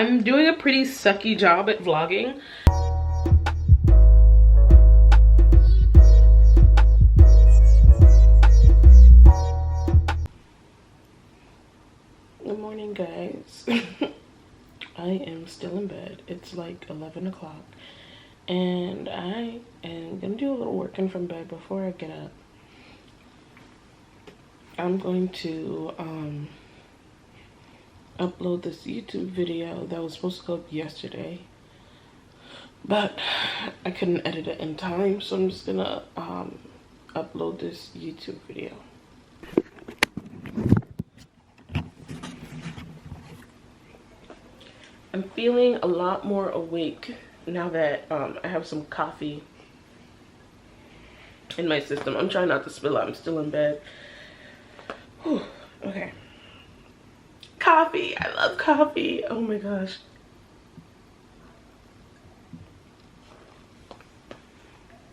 I'm doing a pretty sucky job at vlogging. Good morning, guys. I am still in bed. It's like 11 o'clock and I am gonna do a little working from bed before I get up. I'm going to upload this YouTube video that was supposed to go up yesterday, but I couldn't edit it in time, so I'm just gonna upload this YouTube video. I'm feeling a lot more awake now that I have some coffee in my system. I'm trying not to spill out. I'm still in bed. Whew. Okay. Coffee. I love coffee. Oh my gosh.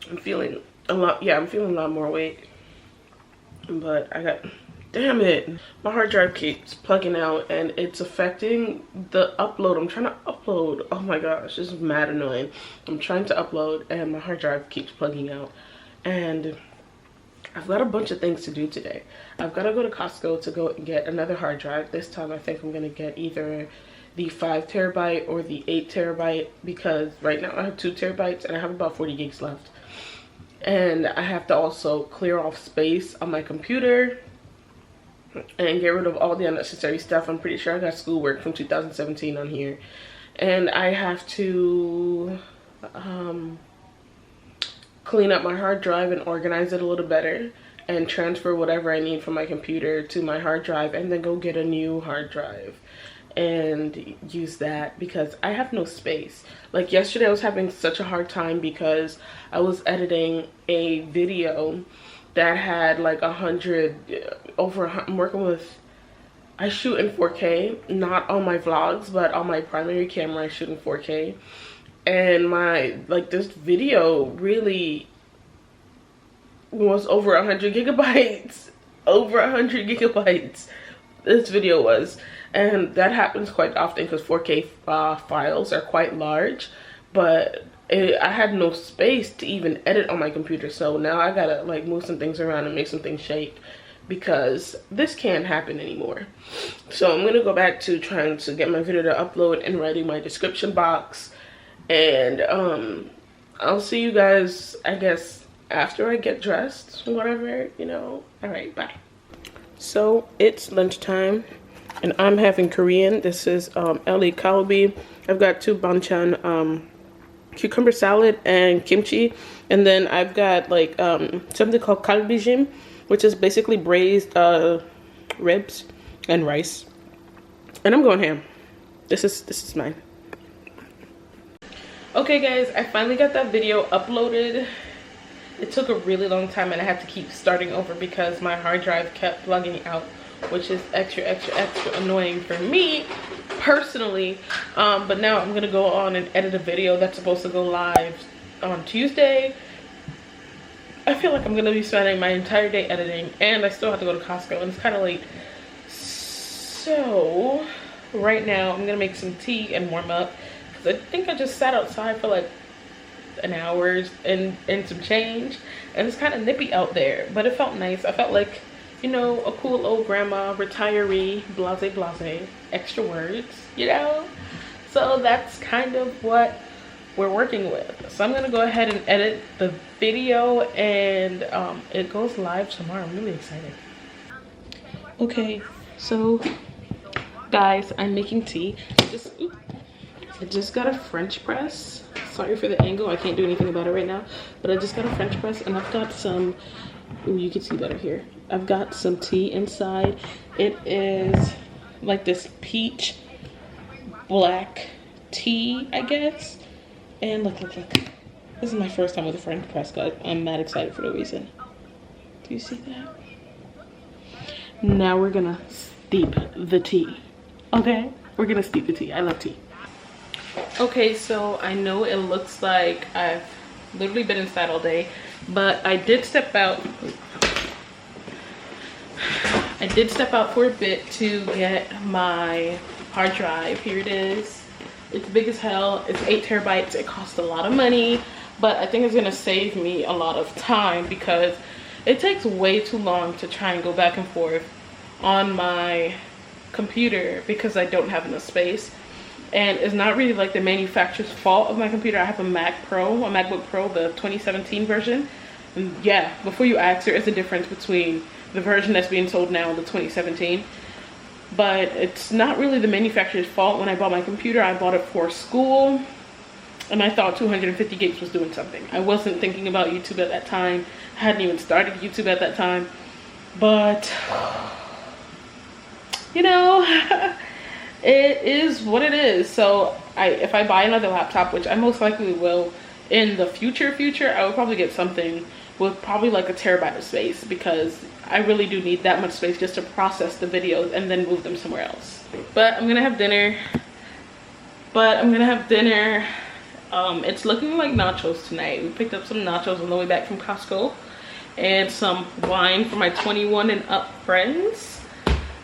I'm feeling a lot. Yeah, I'm feeling a lot more awake. But I got... Damn it. My hard drive keeps plugging out and it's affecting the upload. I'm trying to upload. Oh my gosh. This is mad annoying. I'm trying to upload and my hard drive keeps plugging out. And I've got a bunch of things to do today. I've got to go to Costco to go get another hard drive. This time I think I'm going to get either the 5 terabyte or the 8 terabyte because right now I have 2 terabytes and I have about 40 gigs left. And I have to also clear off space on my computer and get rid of all the unnecessary stuff. I'm pretty sure I got schoolwork from 2017 on here. And I have to clean up my hard drive and organize it a little better and transfer whatever I need from my computer to my hard drive and then go get a new hard drive and use that because I have no space. Like yesterday I was having such a hard time because I was editing a video that had like 100 over. I'm working with, I shoot in 4K, not on my vlogs, but on my primary camera I shoot in 4K. And my, like, this video really was over 100 gigabytes. Over 100 gigabytes this video was. And that happens quite often because 4K files are quite large. But I had no space to even edit on my computer. So now I gotta like move some things around and make some things shake because this can't happen anymore. So I'm gonna go back to trying to get my video to upload and writing my description box. And I'll see you guys, I guess, after I get dressed, whatever, you know. All right, bye. So it's lunchtime and I'm having Korean. This is LA kalbi. I've got 2 banchan, cucumber salad and kimchi, and then I've got like something called kalbijim, which is basically braised ribs and rice. And I'm going ham. This is mine. Okay guys, I finally got that video uploaded. It took a really long time and I had to keep starting over because my hard drive kept plugging out, which is extra annoying for me personally. But now I'm gonna go on and edit a video that's supposed to go live on Tuesday. I feel like I'm gonna be spending my entire day editing and I still have to go to Costco and it's kind of late. So right now I'm gonna make some tea and warm up. I think I just sat outside for like an hour and some change, and it's kind of nippy out there, but it felt nice. I felt like, you know, a cool old grandma, retiree, blase, extra words, you know? So that's kind of what we're working with. So I'm gonna go ahead and edit the video and it goes live tomorrow. I'm really excited. Okay, so guys, I'm making tea. I just got a French press. Sorry for the angle, I can't do anything about it right now, but I just got a French press and I've got some, ooh, you can see better here. I've got some tea inside. It is like this peach black tea, I guess. And look. This is my first time with a French press, guys. I'm mad excited for no reason. Do you see that? Now we're gonna steep the tea. Okay? We're gonna steep the tea. I love tea. Okay, so I know it looks like I've literally been inside all day, but I did step out for a bit to get my hard drive. Here it is. It's big as hell. It's 8 terabytes. It costs a lot of money, but I think it's gonna save me a lot of time because it takes way too long to try and go back and forth on my computer because I don't have enough space. And it's not really like the manufacturer's fault of my computer. I have a MacBook Pro, the 2017 version. And yeah, before you ask, there is a difference between the version that's being sold now and the 2017. But it's not really the manufacturer's fault. When I bought my computer, I bought it for school, and I thought 250 gigs was doing something. I wasn't thinking about YouTube at that time. I hadn't even started YouTube at that time. But, you know, it is what it is. So if I buy another laptop, which I most likely will in the future, I would probably get something with probably like a terabyte of space, because I really do need that much space just to process the videos and then move them somewhere else. But I'm gonna have dinner. It's looking like nachos tonight. We picked up some nachos on the way back from Costco and some wine for my 21 and up friends.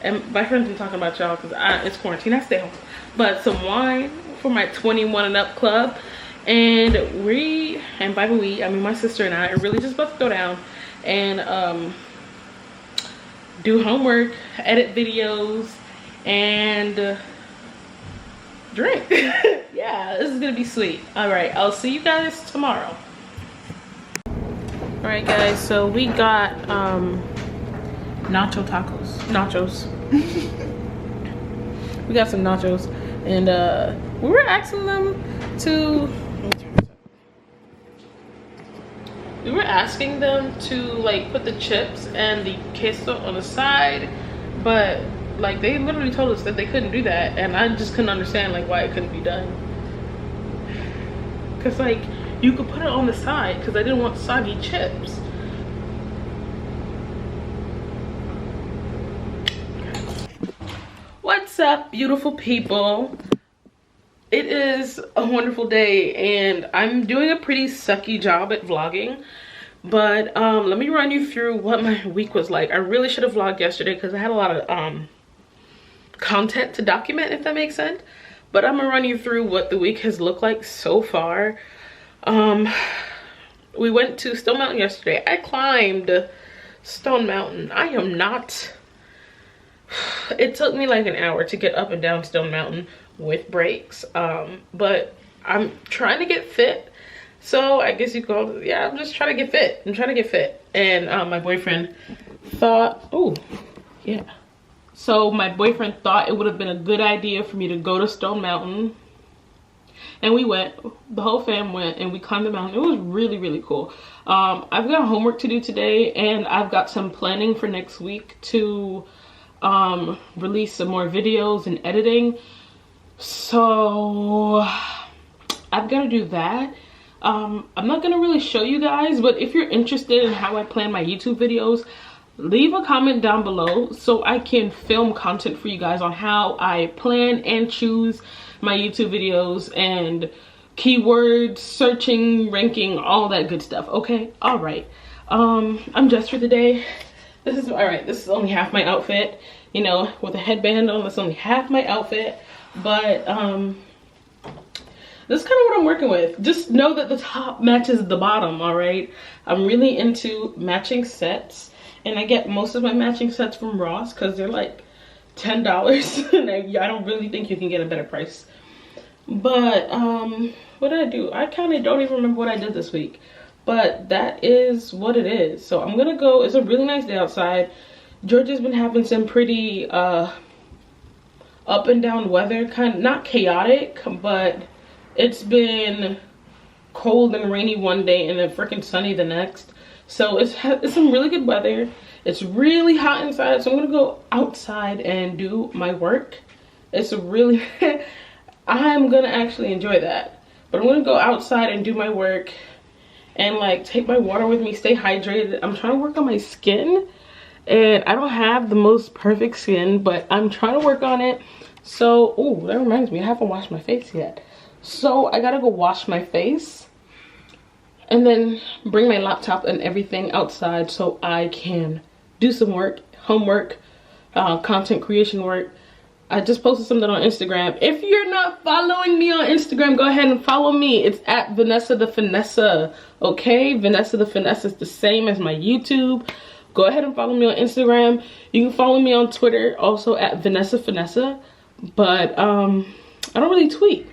And my friends, I'm talking about y'all because it's quarantine, I stay home. But some wine for my 21 and up club. And by the way, I mean my sister and I are really just about to go down and do homework, edit videos, and drink. Yeah, this is gonna be sweet. All right, I'll see you guys tomorrow. All right, guys, so we got nachos. We got some nachos, and we were asking them to like put the chips and the queso on the side, but like they literally told us that they couldn't do that, and I just couldn't understand like why it couldn't be done. Cause like you could put it on the side, because I didn't want soggy chips. What's up, beautiful people? It is a wonderful day, and I'm doing a pretty sucky job at vlogging. But let me run you through what my week was like. I really should have vlogged yesterday because I had a lot of content to document, if that makes sense. But I'm gonna run you through what the week has looked like so far. We went to Stone Mountain yesterday. I climbed Stone Mountain. It took me like an hour to get up and down Stone Mountain with breaks, but I'm trying to get fit. So I guess you call it, yeah, I'm just trying to get fit. I'm trying to get fit. And my boyfriend thought, so my boyfriend thought it would have been a good idea for me to go to Stone Mountain. And we went, the whole fam went, and we climbed the mountain. It was really, really cool. I've got homework to do today, and I've got some planning for next week to release some more videos and editing. So I've got to do that. I'm not gonna really show you guys, but if you're interested in how I plan my YouTube videos, leave a comment down below so I can film content for you guys on how I plan and choose my YouTube videos and keywords, searching, ranking, all that good stuff. Okay, all right. I'm dressed for the day. This is only half my outfit, you know, with a headband on. That's only half my outfit, but this is kind of what I'm working with. Just know that the top matches the bottom, all right? I'm really into matching sets, and I get most of my matching sets from Ross because they're like $10, and I don't really think you can get a better price. But what did I do? I kind of don't even remember what I did this week, but that is what it is. So I'm gonna go. It's a really nice day outside. Georgia's been having some pretty up and down weather, kind of not chaotic, but it's been cold and rainy one day and then freaking sunny the next. So it's some really good weather. It's really hot inside, so I'm gonna go outside and do my work. It's really I'm gonna actually enjoy that, but I'm gonna go outside and do my work and like take my water with me, stay hydrated. I'm trying to work on my skin, and I don't have the most perfect skin, but I'm trying to work on it. So oh, that reminds me, I haven't washed my face yet. So I gotta go wash my face and then bring my laptop and everything outside so I can do some work, homework, content creation work. I just posted something on Instagram. If you're not following me on Instagram, go ahead and follow me. It's at Venessa The Fiinessa, okay? Venessa The Fiinessa is the same as my YouTube. Go ahead and follow me on Instagram. You can follow me on Twitter, also at Venessa Fiinessa. But I don't really tweet.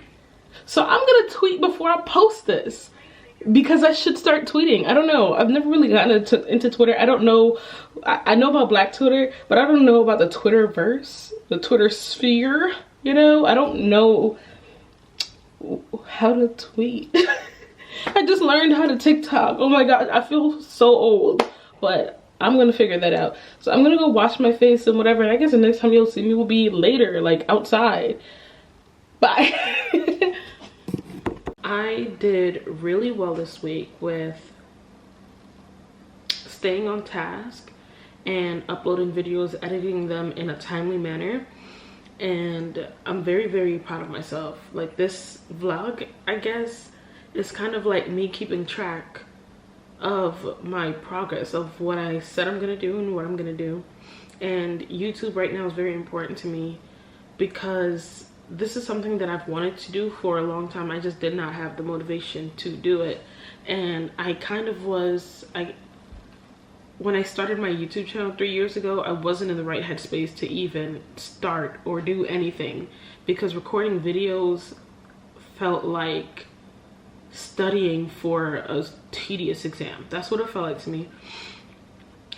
So I'm gonna tweet before I post this, because I should start tweeting. I don't know. I've never really gotten into Twitter. I don't know. I know about Black Twitter, but I don't know about the Twitterverse, the Twitter sphere, you know? I don't know how to tweet. I just learned how to TikTok. Oh my God, I feel so old, but I'm gonna figure that out. So I'm gonna go wash my face and whatever. And I guess the next time you'll see me will be later, like outside. Bye. I did really well this week with staying on task and uploading videos, editing them in a timely manner. And I'm very, very proud of myself. Like, this vlog, I guess, is kind of like me keeping track of my progress, of what I said I'm gonna do and what I'm gonna do. And YouTube right now is very important to me because this is something that I've wanted to do for a long time. I just did not have the motivation to do it. And I kind of was, when I started my YouTube channel 3 years ago, I wasn't in the right headspace to even start or do anything, because recording videos felt like studying for a tedious exam. That's what it felt like to me.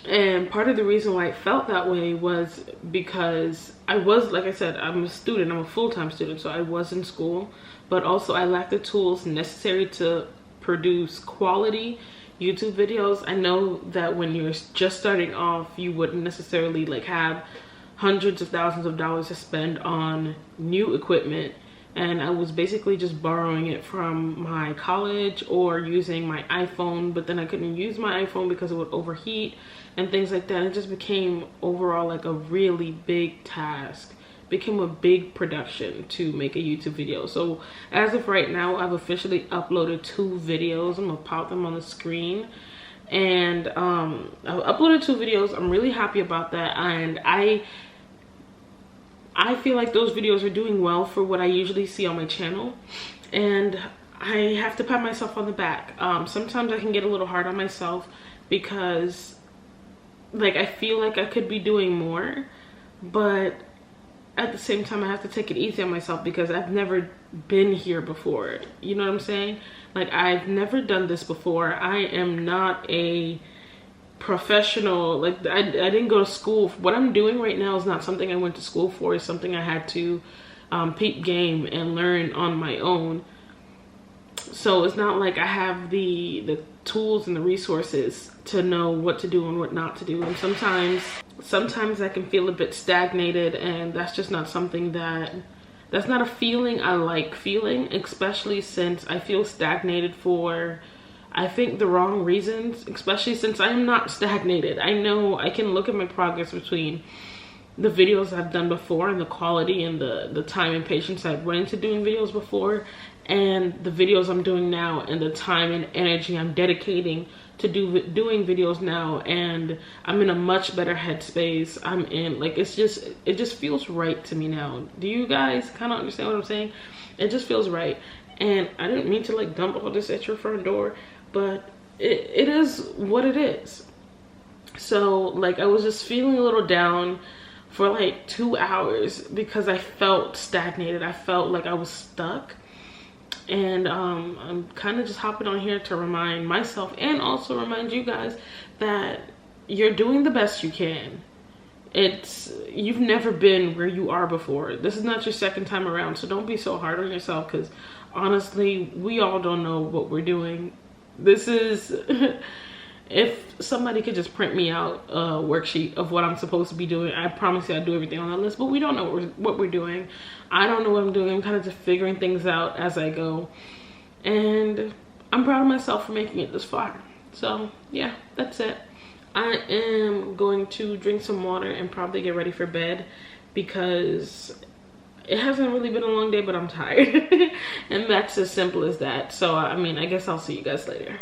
And part of the reason why it felt that way was because I was, like I said, I'm a student, I'm a full-time student, so I was in school, but also I lacked the tools necessary to produce quality YouTube videos. I know that when you're just starting off, you wouldn't necessarily like have hundreds of thousands of dollars to spend on new equipment, and I was basically just borrowing it from my college or using my iPhone, but then I couldn't use my iPhone because it would overheat and things like that. It just became overall like a really big task. It became a big production to make a YouTube video. So as of right now, I've officially uploaded 2 videos. I'm gonna pop them on the screen. And I've uploaded 2 videos. I'm really happy about that. And I feel like those videos are doing well for what I usually see on my channel. And I have to pat myself on the back. Sometimes I can get a little hard on myself because like I feel like I could be doing more, but at the same time I have to take it easy on myself because I've never been here before. You know what I'm saying? Like, I've never done this before. I am not a professional. Like, I didn't go to school. What I'm doing right now is not something I went to school for. It's something I had to peep game and learn on my own. So it's not like I have the tools and the resources to know what to do and what not to do. And sometimes I can feel a bit stagnated, and that's just not something that's not a feeling I like feeling, especially since I feel stagnated for, I think, the wrong reasons, especially since I am not stagnated. I know I can look at my progress between the videos I've done before and the quality and the time and patience I've went into doing videos before, and the videos I'm doing now and the time and energy I'm dedicating to doing videos now. And I'm in a much better headspace. I'm in, like, it just feels right to me now. Do you guys kind of understand what I'm saying? It just feels right. And I didn't mean to like dump all this at your front door, but it is what it is. So like, I was just feeling a little down for like 2 hours because I felt stagnated. I felt like I was stuck. And I'm kind of just hopping on here to remind myself and also remind you guys that you're doing the best you can. You've never been where you are before. This is not your second time around, so don't be so hard on yourself, because honestly, we all don't know what we're doing. This is if somebody could just print me out a worksheet of what I'm supposed to be doing, I promise you I'd do everything on that list, but we don't know what we're doing. I don't know what I'm doing. I'm kind of just figuring things out as I go, and I'm proud of myself for making it this far. So yeah, that's it. I am going to drink some water and probably get ready for bed because it hasn't really been a long day, but I'm tired. And that's as simple as that. So I mean, I guess I'll see you guys later.